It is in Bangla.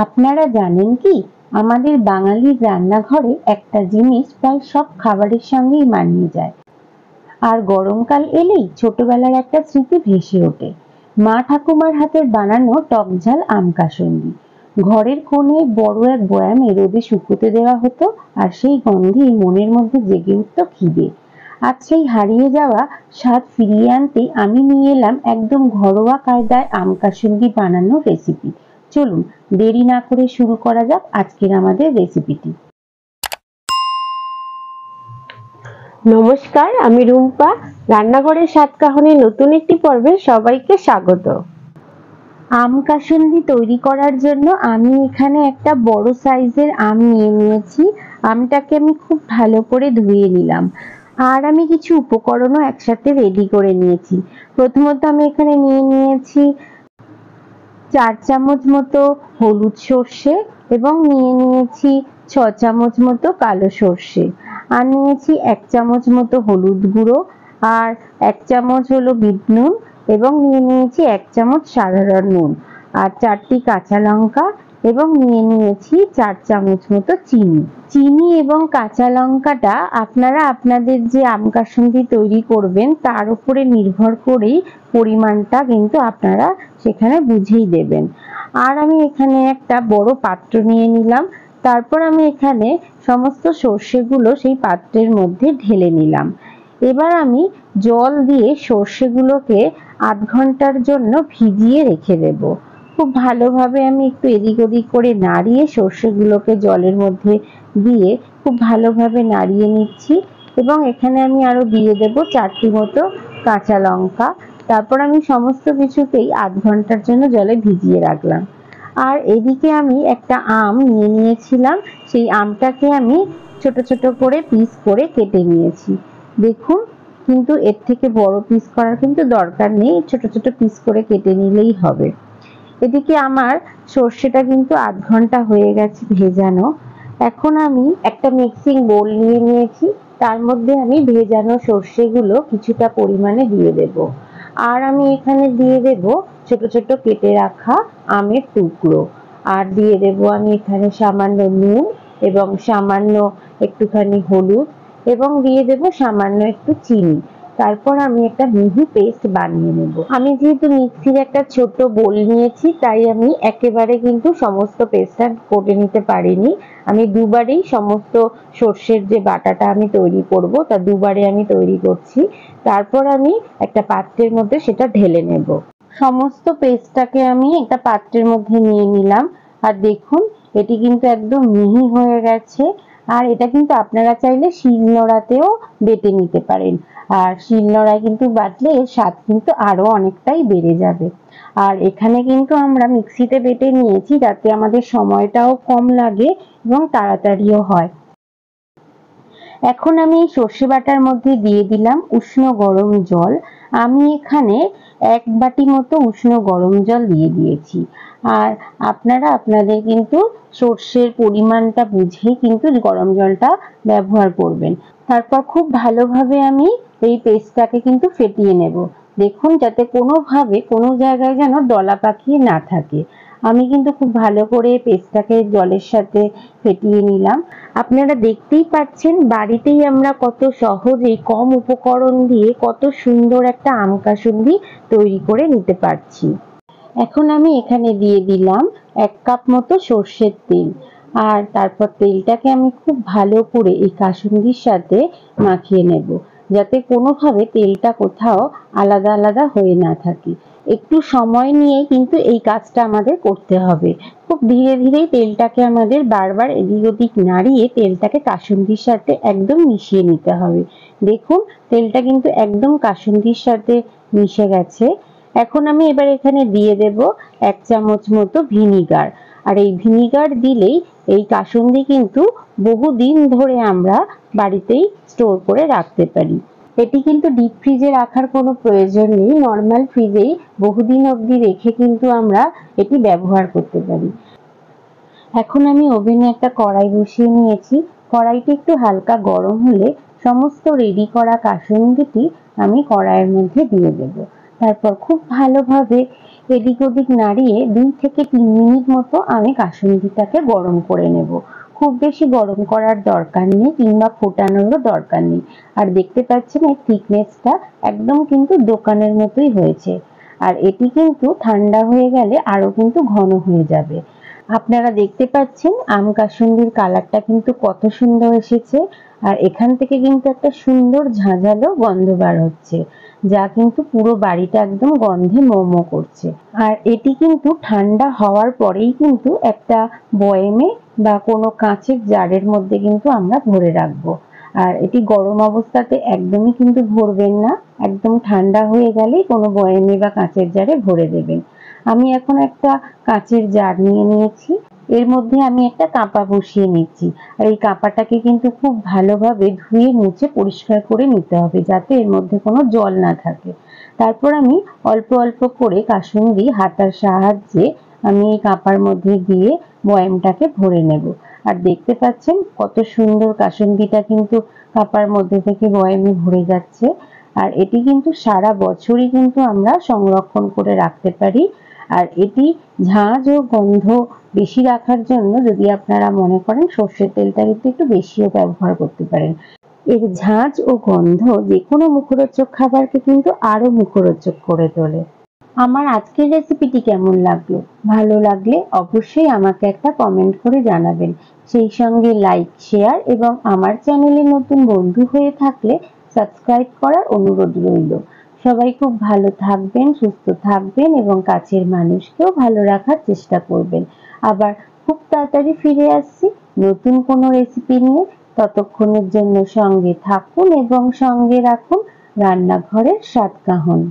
আপনারা জানেন কি, আমাদের বাঙালির রান্নাঘরে একটা জিনিস প্রায় সব খাবারের সঙ্গেই মানিয়ে যায়। আর গরমকাল এলেই ছোটবেলার একটা স্মৃতি ভেসে ওঠে, মা ঠাকুমার হাতের বানানো টকঝাল আম কাসুন্দি। ঘরের কোণে বড় এক বয়ামে রোদে শুকোতে দেওয়া হতো, আর সেই গন্ধেই মনের মধ্যে জেগে উঠত খিদে। আজ সেই হারিয়ে যাওয়া স্বাদ ফিরিয়ে আনতে আমি নিয়ে এলাম একদম ঘরোয়া কায়দায় আম কাসুন্দি বানানোর রেসিপি। চলুন দেরি না করে শুরু করা যাক আজকের আমাদের রেসিপিটি। নমস্কার, আমি রুম্পা। রান্নাঘরের স্বাদ কাহনের নতুন একটি পর্বে সবাইকে স্বাগত। আম কাসুন্দি তৈরি করার জন্য আমি এখানে একটা বড় সাইজের আম নিয়ে নিয়েছি। আমটাকে আমি খুব ভালো করে ধুয়ে নিলাম, আর আমি কিছু উপকরণও একসাথে রেডি করে নিয়েছি। প্রথমত আমি এখানে নিয়ে নিয়েছি 4 চামচ মতো হলুদ সর্ষে, এবং নিয়ে নিয়েছি 6 চামচ মতো কালো সর্ষে, আর নিয়েছি 1 চামচ মতো হলুদ গুঁড়ো, আর 1 চামচ হলো বিট নুন, এবং নিয়ে নিয়েছি 1 চামচ সাধারণ নুন, আর 4টি কাঁচা লঙ্কা, এবং নিয়ে নিয়েছি 4 চামচ মতো চিনি। চিনি এবং কাঁচা লঙ্কাটা আপনারা আপনাদের যে আম কাসুন্দি তৈরি করবেন তার উপরে নির্ভর করেই পরিমাণটা কিন্তু আপনারা সেখানে বুঝেই দেবেন। আর আমি এখানে একটা বড় পাত্র নিয়ে নিলাম। তারপর আমি এখানে সমস্ত সর্ষেগুলো সেই পাত্রের মধ্যে ঢেলে নিলাম। এবার আমি জল দিয়ে সর্ষেগুলোকে আধ ঘন্টার জন্য ভিজিয়ে রেখে দেব। খুব ভালোভাবে আমি একটু এদিক ওদিক করে নাড়িয়ে সর্ষেগুলোকে জলের মধ্যে দিয়ে খুব ভালোভাবে নাড়িয়ে নিচ্ছি, এবং এখানে আমি আরো দিয়ে দেব 4টি মতো কাঁচা লঙ্কা। তারপর আমি সমস্ত কিছুকেই আধ ঘন্টার জন্য জলে ভিজিয়ে রাখলাম। আর এদিকে আমি একটা আম নিয়ে নিয়েছিলাম, সেই আমটাকে আমি ছোট ছোট করে পিস করে কেটে নিয়েছি। দেখুন, কিন্তু এর থেকে বড় পিস করার কিন্তু দরকার নেই, ছোট ছোট পিস করে কেটে নিলেই হবে। এদিকে আমার সর্ষেটা কিন্তু আধ ঘন্টা হয়ে গেছে ভেজানো। এখন আমি একটা মিক্সিং বোল নিয়ে নিয়েছি, তার মধ্যে আমি ভেজানো সর্ষেগুলো কিছুটা পরিমাণে দিয়ে দেব। আর আমি এখানে দিয়ে দেব ছোট ছোট কেটে রাখা আমের টুকরো, আর দিয়ে দেব আমি এখানে সামান্য নুন, এবং সামান্য একটুখানি হলুদ, এবং দিয়ে দেব সামান্য একটু চিনি। তারপর আমি একটা মিহি পেস্ট বানিয়ে নেব। আমি যেহেতু মিক্সির একটা ছোট বোল নিয়েছি, তাই আমি একেবারে কিন্তু সমস্ত পেস্টটা করে নিতে পারিনি। আমি দুবারেই সমস্ত সর্ষের যে বাটাটা আমি তৈরি করব তা দুবারে আমি তৈরি করছি। তারপর আমি একটা পাত্রের মধ্যে সেটা ঢেলে নেব। সমস্ত পেস্টটাকে আমি একটা পাত্রের মধ্যে নিয়ে নিলাম, আর দেখুন এটি কিন্তু একদম মিহি হয়ে গেছে। আর এটা কিন্তু আপনারা চাইলে শিলনোড়াতেও বেটে নিতে পারেন, আর শিলনোড়ায় কিন্তু বাটলে এর স্বাদ কিন্তু আরো অনেকটাই বেড়ে যাবে। আর এখানে কিন্তু আমরা মিক্সিতে বেটে নিয়েছি যাতে আমাদের সময়টাও কম লাগে এবং তাড়াতাড়িও হয়। এখন আমি এই সর্ষে বাটার মধ্যে দিয়ে দিলাম উষ্ণ গরম জল। আমি এখানে 1 বাটি মতো উষ্ণ গরম জল দিয়ে দিয়েছি। আর আপনারা আপনাদের কিন্তু সর্ষের পরিমাণটা বুঝেই কিন্তু গরম জলটা ব্যবহার করবেন। তারপর খুব ভালোভাবে আমি এই পেস্টটাকে কিন্তু ফেটিয়ে নেব। দেখুন যাতে কোনোভাবে কোনো জায়গায় যেন দলা পাকিয়ে না থাকে। আমি কিন্তু খুব ভালো করে পেস্টটাকে জলের সাথে ফেটিয়ে নিলাম। আপনারা দেখতেই পাচ্ছেন বাড়িতেই আমরা কত সহজেই কম উপকরণ দিয়ে কত সুন্দর একটা আম কাসুন্দি তৈরি করে নিতে পারছি। এখন আমি এখানে দিয়ে দিলাম 1 কাপ মতো সর্ষের তেল, আর তারপর তেলটাকে আমি খুব ভালো করে এই কাসুন্দির সাথে মাখিয়ে নেব, যাতে কোনোভাবে তেলটা কোথাও আলাদা আলাদা হয়ে না থাকে। একটু সময় নিয়ে কিন্তু এই কাজটা আমাদের করতে হবে। খুব ধীরে ধীরে তেলটাকে আমাদের বারবার এদিক ওদিক নাড়িয়ে তেলটাকে কাসুন্দির সাথে একদম মিশিয়ে নিতে হবে। দেখুন তেলটা কিন্তু একদম কাসুন্দির সাথে মিশে গেছে। এখন আমি এবার এখানে দিয়ে দেব 1 চামচ মতো ভিনিগার। আর এই ভিনিগার দিলেই এই কাসুন্দি কিন্তু বহুদিন ধরে আমরা বাড়িতেই স্টোর করে রাখতে পারি। এটি কিন্তু ডিপ ফ্রিজে রাখার কোনো প্রয়োজন নেই, নর্মাল ফ্রিজেই বহুদিন অবধি রেখে কিন্তু আমরা এটি ব্যবহার করতে পারি। এখন আমি ওভেনে একটা কড়াই বসিয়ে নিয়েছি। কড়াইটি একটু হালকা গরম হলে সমস্ত রেডি করা কাসুন্দিটি আমি কড়াইয়ের মধ্যে দিয়ে দেব। তারপর খুব ভালোভাবে এদিক ওদিক নাড়িয়ে 2 থেকে 3 মিনিট মতো আমি কাসুন্দিটাকে গরম করে নেব। খুব বেশি গরম করার দরকার নেই কিংবা ফোটানোরও দরকার নেই। আর দেখতে পাচ্ছেন এর থিকনেসটা একদম কিন্তু দোকানের মতোই হয়েছে। আর এটি কিন্তু ঠান্ডা হয়ে গেলে আরো কিন্তু ঘন হয়ে যাবে। আপনারা দেখতে পাচ্ছেন আম কাসুন্দির কালারটা কিন্তু কত সুন্দর এসেছে। আর এখান থেকে কিন্তু একটা সুন্দর ঝাঁঝালো গন্ধ বার হচ্ছে, যা কিন্তু পুরো বাড়িটা একদম গন্ধে মো মো করছে। আর এটি কিন্তু ঠান্ডা হওয়ার পরেই কিন্তু একটা বয়েমে বা কোনো কাঁচের জারের মধ্যে কিন্তু আমরা ভরে রাখবো। আর এটি গরম অবস্থাতে একদমই কিন্তু ভরবেন না, একদম ঠান্ডা হয়ে গেলেই কোনো বয়েমে বা কাঁচের জারে ভরে দেবেন। আমি এখন একটা কাঁচের জার নিয়ে নিয়েছি, এর মধ্যে আমি একটা কাঁপা বসিয়ে নিচ্ছি। আর এই কাঁপাটাকে কিন্তু খুব ভালোভাবে ধুয়ে মুছে পরিষ্কার করে নিতে হবে, যাতে এর মধ্যে কোনো জল না থাকে। তারপর আমি অল্প অল্প করে কাসুন্দি হাতার সাহায্যে আমি এই কাঁপার মধ্যে দিয়ে বয়ামটাকে ভরে নেব। আর দেখতে পাচ্ছেন কত সুন্দর কাসুন্দিটা কিন্তু কাঁপার মধ্যে থেকে বয়ামে ভরে যাচ্ছে। আর এটি কিন্তু সারা বছরই কিন্তু আমরা সংরক্ষণ করে রাখতে পারি। আর এটি ঝাঁঝ ও গন্ধ বেশি রাখার জন্য যদি আপনারা মনে করেন সর্ষের তেলটা কিন্তু একটু বেশিও ব্যবহার করতে পারেন। এর ঝাঁঝ ও গন্ধ যেকোনো মুখরোচক খাবারকে কিন্তু আরো মুখরোচক করে তোলে। আমার আজকের রেসিপিটি কেমন লাগলো? ভালো লাগলে অবশ্যই আমাকে একটা কমেন্ট করে জানাবেন। সেই সঙ্গে লাইক, শেয়ার এবং আমার চ্যানেলে নতুন বন্ধু হয়ে থাকলে সাবস্ক্রাইব করার অনুরোধ রইল। সবাই খুব ভালো থাকবেন, সুস্থ থাকবেন এবং কাছের মানুষকেও ভালো রাখার চেষ্টা করবেন। আবার খুব তাড়াতাড়ি ফিরে আসছি নতুন কোনো রেসিপি নিয়ে। ততক্ষণের জন্য সঙ্গে থাকুন এবং সঙ্গে রাখুন রান্নাঘরের স্বাদ কাহন।